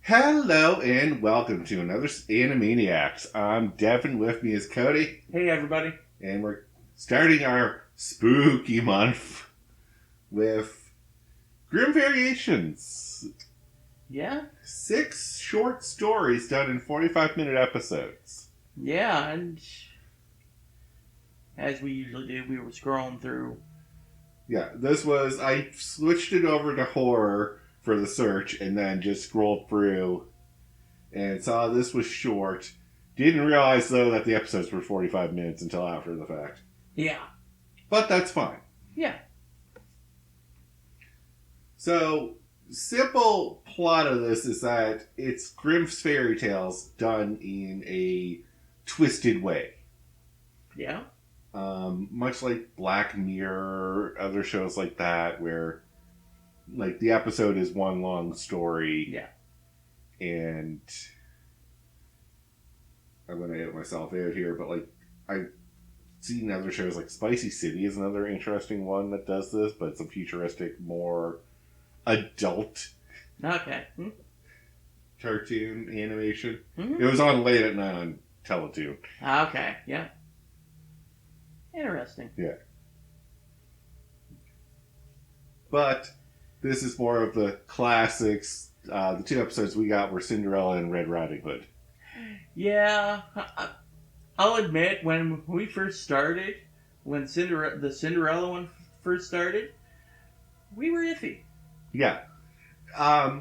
Hello and welcome to another Animeniacs. I'm Devin. With me is Cody, Hey, everybody. and we're starting our spooky month with Grim Variations. Yeah? 6 short stories done in 45-minute episodes. Yeah, and as we usually do, we were scrolling through. Yeah, I switched it over to horror for the search and then just scrolled through and saw this was short. Didn't realize, though, that the episodes were 45 minutes until after the fact. Yeah. But that's fine. Yeah. So, simple plot of this is that it's Grimm's fairy tales done in a twisted way. Yeah? Much like Black Mirror, other shows like that, where like the episode is one long story. Yeah. And I'm going to edit myself out here, but like I've seen other shows like Spicy City is another interesting one that does this, but it's a futuristic, more adult Okay. cartoon animation. Mm-hmm. It was on late at night on Teletoon. Okay. Yeah. Interesting. Yeah. But this is more of the classics. The 2 episodes we got were Cinderella and Red Riding Hood. Yeah. I'll admit, when we first started, when the Cinderella one first started, we were iffy. Yeah.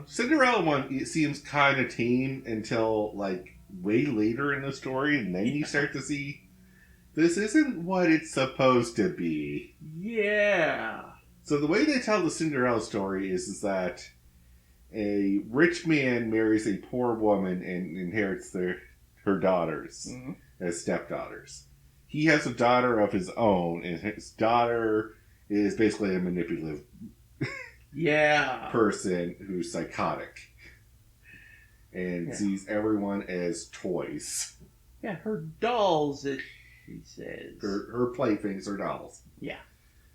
Cinderella one, it seems kind of tame until like way later in the story, and then you start to see this isn't what it's supposed to be. Yeah. So the way they tell the Cinderella story is that a rich man marries a poor woman and inherits her daughters as stepdaughters. He has a daughter of his own, and his daughter is basically a manipulative person who's psychotic and sees everyone as toys. Yeah, her dolls, as she says. Her playthings are dolls. Yeah.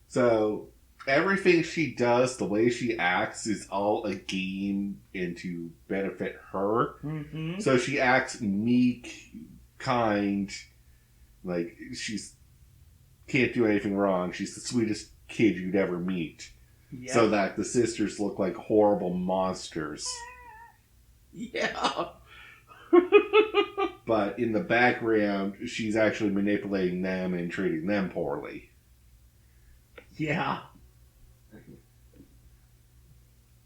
So everything she does, the way she acts, is all a game and to benefit her. Mm-hmm. So she acts meek, kind, like she's can't do anything wrong. She's the sweetest kid you'd ever meet. Yep. So that the sisters look like horrible monsters. Yeah. But in the background, she's actually manipulating them and treating them poorly. Yeah.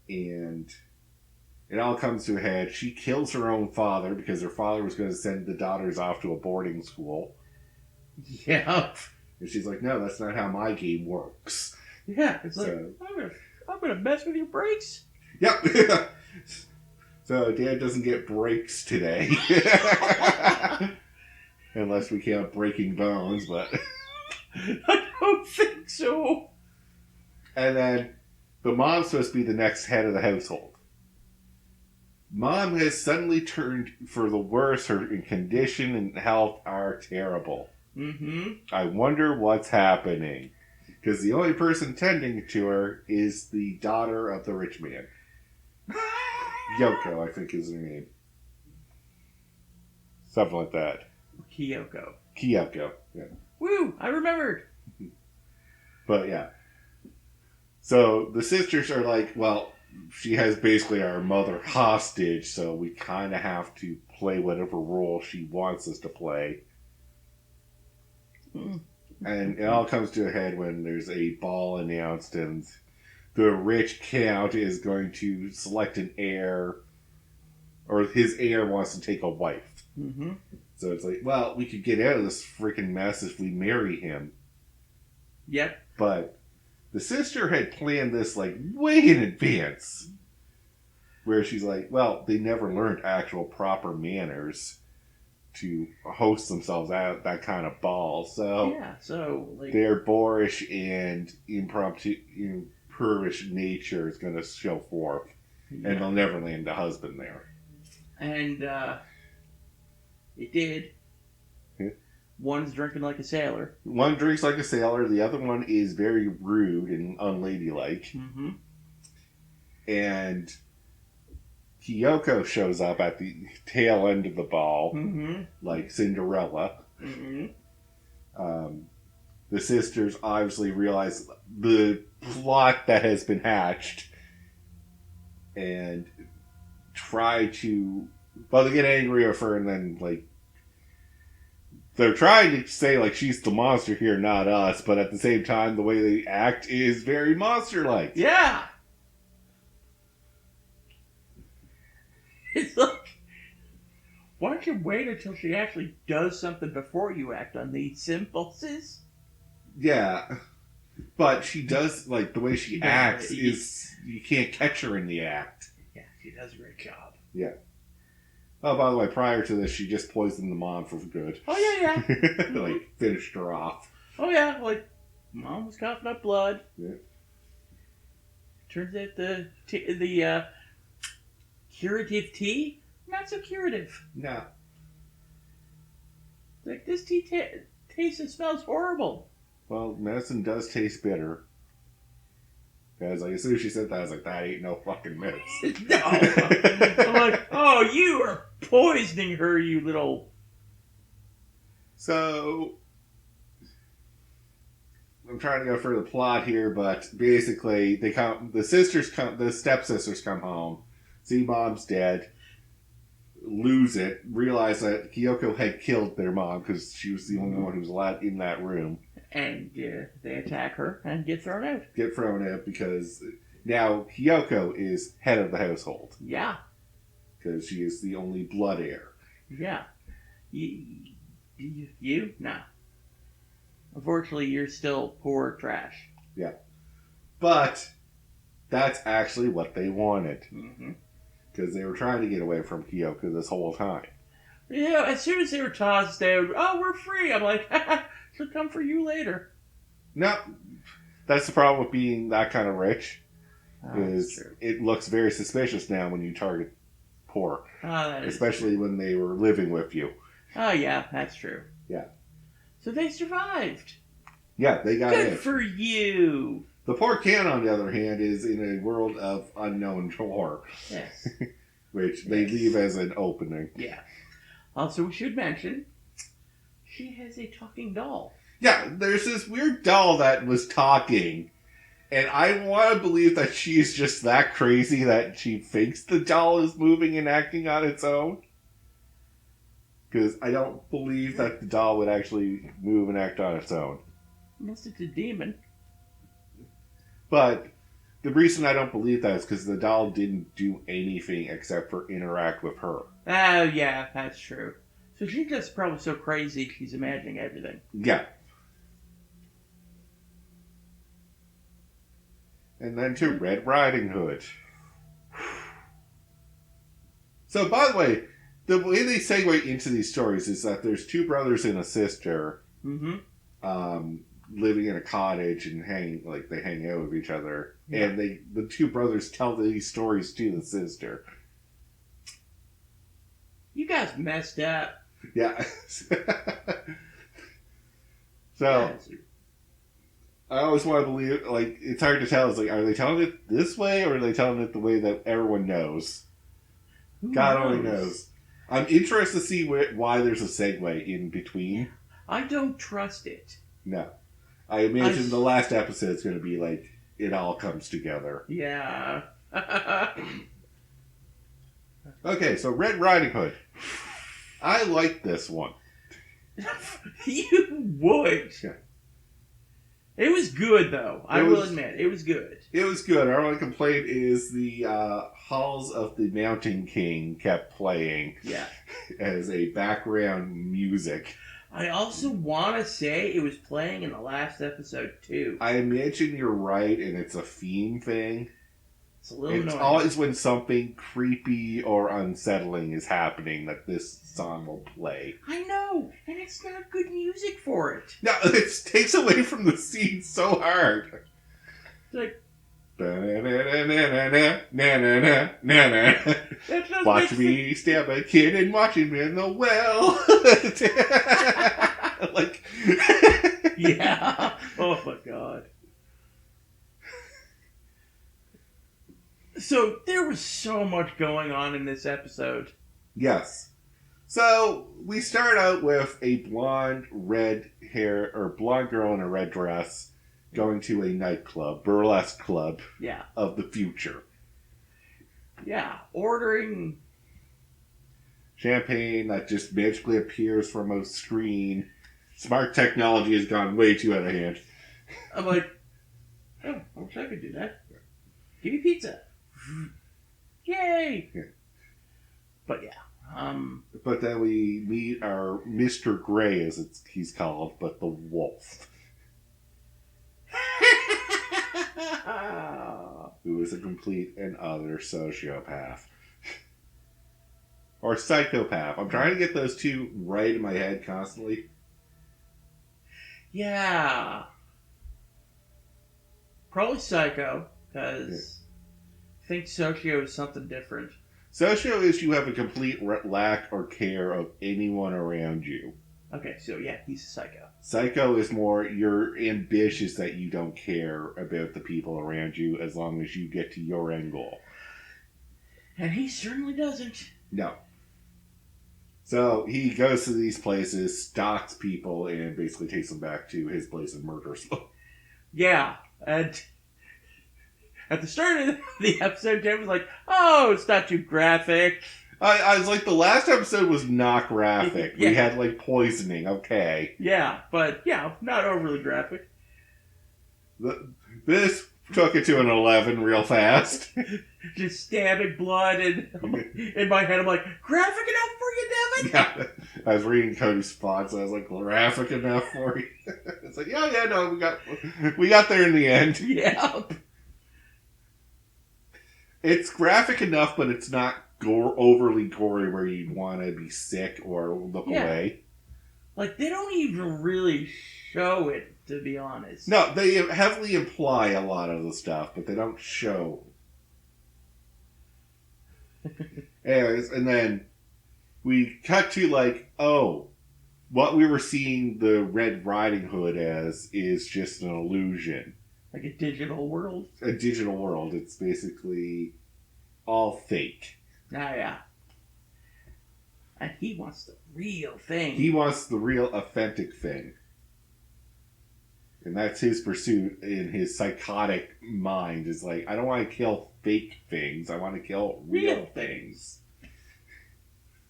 And it all comes to a head. She kills her own father because her father was going to send the daughters off to a boarding school. Yeah. And she's like, no, that's not how my game works. Yeah, it's like, I'm gonna mess with your brakes. Yep. So Dad doesn't get breaks today. Unless we count breaking bones, but I don't think so. And then the mom's supposed to be the next head of the household. Mom has suddenly turned for the worse. Her condition and health are terrible. Mm-hmm. I wonder what's happening. Because the only person tending to her is the daughter of the rich man. Yoko, I think is her name. Something like that. Kyoko. Yeah. Woo! I remembered. But yeah. So the sisters are like, well, she has basically our mother hostage, so we kind of have to play whatever role she wants us to play. And it all comes to a head when there's a ball announced and the rich count is going to select an heir, or his heir wants to take a wife. Mm-hmm. So it's like, well, we could get out of this freaking mess if we marry him. Yep. But the sister had planned this like way in advance. Where she's like, well, they never learned actual proper manners to host themselves at that kind of ball. So yeah, so like their boorish and improvish nature is going to show forth. yeah. And they'll never land a husband there. And it did. Yeah. One's drinking like a sailor. One drinks like a sailor. The other one is very rude and unladylike. Mm-hmm. And Kyoko shows up at the tail end of the ball, like Cinderella. The sisters obviously realize the plot that has been hatched and try to... Well, they get angry with her and then, like... They're trying to say, like, she's the monster here, not us, but at the same time, the way they act is very monster-like. Yeah! It's like, why don't you wait until she actually does something before you act on these impulses? Yeah. But she does, like, the way she acts is... You can't catch her in the act. Yeah, she does a great job. Yeah. Oh, by the way, prior to this, she just poisoned the mom for good. Oh, yeah. Like, finished her off. Oh, yeah, like, mom was coughing up blood. Yeah. Turns out the curative tea, not so curative. No. Like, this tea tastes and smells horrible. Well, medicine does taste bitter. Because, like, as soon as she said that, I was like, that ain't no fucking medicine. No. I'm like, oh, you are poisoning her, you little... So, I'm trying to go for the plot here, but basically, the stepsisters come home, see mom's dead, lose it, realize that Kyoko had killed their mom because she was the only one who was allowed in that room. And they attack her and get thrown out. Get thrown out because now Kyoko is head of the household. Yeah. Because she is the only blood heir. Yeah. You? No. Unfortunately, you're still poor trash. Yeah. But that's actually what they wanted. Because they were trying to get away from Kyoko this whole time. Yeah, as soon as they were tossed out, oh, we're free. I'm like, she'll come for you later. No. That's the problem with being that kind of rich. Is it looks very suspicious now when you target poor. Especially when they were living with you. Oh, yeah, that's true. Yeah. So they survived. Yeah, they got it. Good for you. The poor can, on the other hand, is in a world of unknown war. Yes. Which they leave as an opening. Yeah. Also, we should mention, she has a talking doll. Yeah, there's this weird doll that was talking. And I want to believe that she's just that crazy that she thinks the doll is moving and acting on its own. Because I don't believe that the doll would actually move and act on its own. Unless it's a demon. But the reason I don't believe that is because the doll didn't do anything except for interact with her. Oh, yeah, that's true. So she's just probably so crazy she's imagining everything. Yeah. And then to Red Riding Hood. So, by the way they segue into these stories is that there's two brothers and a sister living in a cottage and they hang out with each other. Yeah. And the two brothers tell these stories to the sister. You guys messed up. Yeah. So... I always want to believe, like, it's hard to tell. It's like, are they telling it this way, or are they telling it the way that everyone knows? God only knows. I'm interested to see why there's a segue in between. I don't trust it. No. I imagine the last episode's going to be like, it all comes together. Yeah. Okay, so Red Riding Hood. I like this one. You would. Yeah. It was good, though. I will admit, it was good. It was good. Our only complaint is the Halls of the Mountain King kept playing as a background music. I also want to say it was playing in the last episode, too. I imagine you're right, and it's a theme thing. It's a little annoying. It's always when something creepy or unsettling is happening that this song will play. I know, and it's not good music for it. No, it takes away from the scene so hard. It's like... Watch me stab a kid and watch him in the well. Like... Yeah. Oh, my God. So there was so much going on in this episode. Yes. So we start out with a blonde girl in a red dress going to a nightclub, burlesque club of the future. Yeah, ordering champagne that just magically appears from a screen. Smart technology has gone way too out of hand. I'm like, oh, I wish I could do that. Give me pizza. Yay! Yeah. But yeah. But then we meet our Mr. Grey, as he's called, but the wolf. Who is a complete and utter sociopath. Or psychopath. I'm trying to get those two right in my head constantly. Yeah. Probably psycho, because I think socio is something different. Socio is you have a complete lack or care of anyone around you. Okay, so yeah, he's a psycho. Psycho is more you're ambitious that you don't care about the people around you as long as you get to your end goal. And he certainly doesn't. No. So he goes to these places, stalks people, and basically takes them back to his place and murders them. Yeah, and at the start of the episode, Jim was like, oh, it's not too graphic. I was like, the last episode was not graphic. Yeah. We had, like, poisoning, okay. Yeah, but, yeah, not overly graphic. This took it to an 11 real fast. Just stabbing blood, and in my head, I'm like, graphic enough for you, Devin? Yeah. I was reading Cody's spots, and I was like, graphic enough for you? It's like, yeah, no, we got there in the end. Yeah. It's graphic enough, but it's not overly gory where you'd want to be sick or look away. Like, they don't even really show it, to be honest. No, they heavily imply a lot of the stuff, but they don't show. Anyways, and then we cut to like, oh, what we were seeing the Red Riding Hood as is just an illusion. Like a digital world? A digital world. It's basically all fake. Ah, yeah. And he wants the real thing. He wants the real, authentic thing. And that's his pursuit in his psychotic mind. Is like, I don't want to kill fake things. I want to kill real things.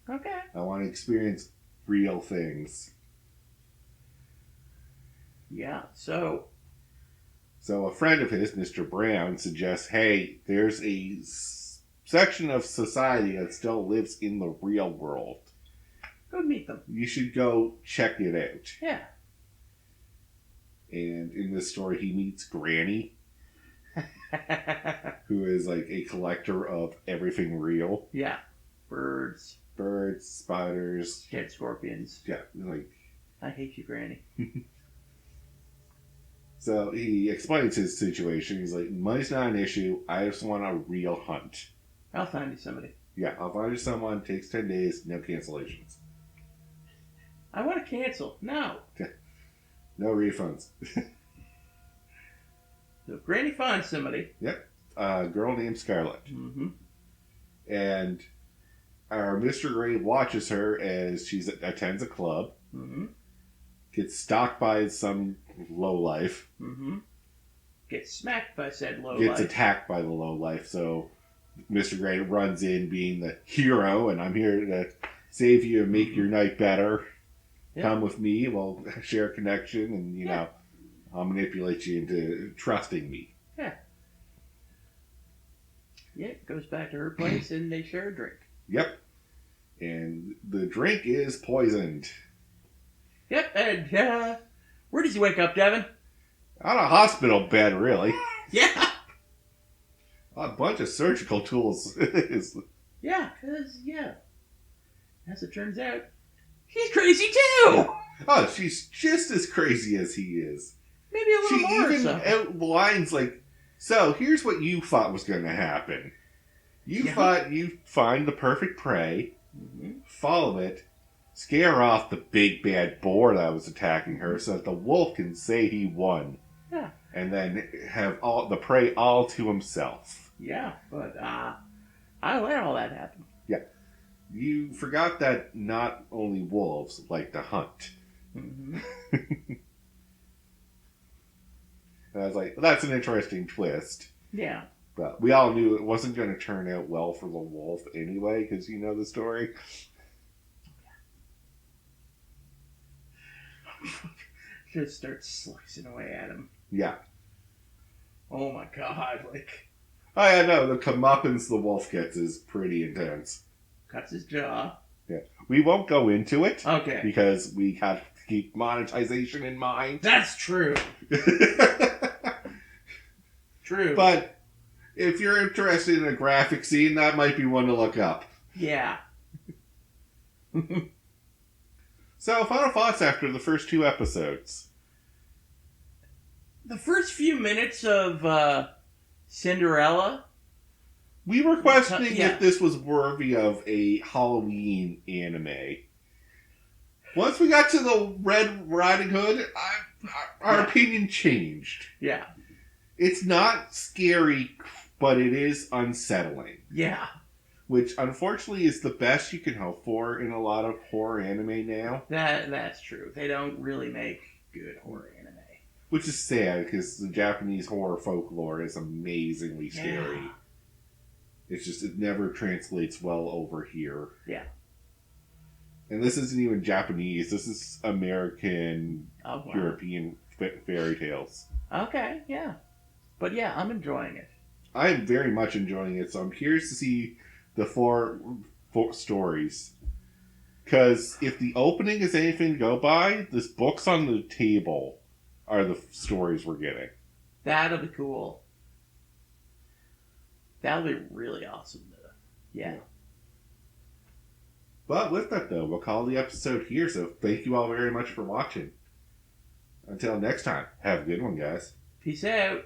Okay. I want to experience real things. Yeah, so a friend of his, Mr. Brown, suggests, hey, there's a section of society that still lives in the real world. Go meet them. You should go check it out. Yeah. And in this story, he meets Granny, who is like a collector of everything real. Yeah. Birds, spiders. dead scorpions. Yeah, like... I hate you, Granny. So he explains his situation. He's like, money's not an issue. I just want a real hunt. I'll find you somebody. Yeah, I'll find you someone. Takes 10 days. No cancellations. I want to cancel. No. No refunds. So Granny finds somebody. Yep. A girl named Scarlett. Mm-hmm. And our Mr. Gray watches her as she attends a club. Mm-hmm. Gets stalked by some lowlife. Mm-hmm. Gets smacked by said lowlife. Gets attacked by the lowlife. So Mr. Gray runs in being the hero, and I'm here to save you and make your night better. Yep. Come with me, we'll share a connection, and, you know, I'll manipulate you into trusting me. Yeah. Yeah, goes back to her place, and they share a drink. Yep. And the drink is poisoned. Yep, and where does he wake up, Devin? On a hospital bed, really. Yeah. A bunch of surgical tools. Yeah, because, as it turns out, he's crazy too! Oh, she's just as crazy as he is. Maybe a little more. She even outlines, like, so here's what you thought was going to happen. You thought you'd find the perfect prey, follow it, scare off the big bad boar that was attacking her so that the wolf can say he won. Yeah. And then have all the prey all to himself. Yeah, but I let all that happen. Yeah. You forgot that not only wolves like to hunt. Mm-hmm. And I was like, well, that's an interesting twist. Yeah. But we all knew it wasn't going to turn out well for the wolf anyway, because you know the story. Just start slicing away at him. Yeah. Oh my god, like... Oh yeah, no, the comeuppance the wolf gets is pretty intense. Cuts his jaw. Yeah. We won't go into it. Okay. Because we have to keep monetization in mind. That's true. True. But if you're interested in a graphic scene, that might be one to look up. Yeah. So, final thoughts after the first 2 episodes. The first few minutes of Cinderella. We were questioning Yeah. if this was worthy of a Halloween anime. Once we got to the Red Riding Hood, our opinion changed. Yeah. It's not scary, but it is unsettling. Yeah. Which, unfortunately, is the best you can hope for in a lot of horror anime now. That's true. They don't really make good horror anime. Which is sad, because the Japanese horror folklore is amazingly scary. Yeah. It's just, it never translates well over here. Yeah. And this isn't even Japanese. This is American, Oh, wow. European fairy tales. Okay, yeah. But yeah, I'm enjoying it. I am very much enjoying it, so I'm curious to see the four stories. Because if the opening is anything to go by, this books on the table are the stories we're getting. That'll be cool. That'll be really awesome. Yeah. But with that, though, we'll call the episode here, so thank you all very much for watching. Until next time, have a good one, guys. Peace out.